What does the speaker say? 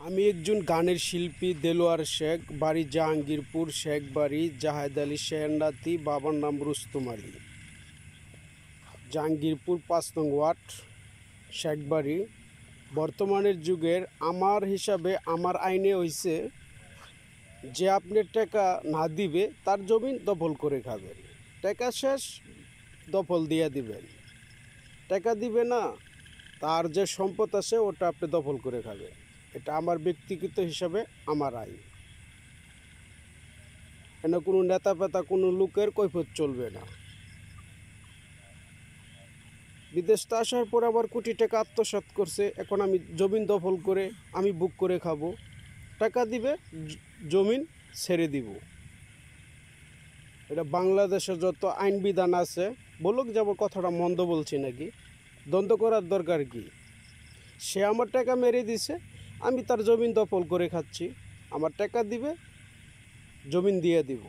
আমি একজন গানের শিল্পী দেলোয়ার শেখ, বাড়ি জাহাঙ্গীরপুর, শেখ বাড়ি, জাহেদ আলী শের নাতি, বাবার নাম রুস্তম আলী। জাহাঙ্গীরপুর 5 নং ওয়ার্ড, শেখ বাড়ি। বর্তমানের যুগের আমার হিসাবে আমার আইনে হইছে যে আপনি টাকা না দিবে তার জমিন দখল করে খাবেন, টাকা শেষ দখল দিয়ে দিবেন। টাকা দিবে না, তার যে সম্পদ আছে ওটা আপনি দখল করে খাবেন। এটা আমার ব্যক্তিগত হিসাবে আমার আইন। এনে কোনো নেতা পেতা কোনো লোকের কৈফিয়ত চলবে না। বিদেশ তো আসার পর আবার কোটি টাকা আত্মসাৎ করছে, এখন আমি জমিন দখল করে আমি বুক করে খাবো। টাকা দিবে, জমিন ছেড়ে দিব। এটা বাংলাদেশের যত আইন বিধান আছে, বলুক যে আমার কথাটা মন্দ বলছি নাকি, দ্বন্দ্ব করার দরকার কি? সে আমার টাকা মেরে দিছে, আমি তার জমিন দখল করে খাচ্ছি। আমার টাকা দিবে, জমিন দিয়ে দিব।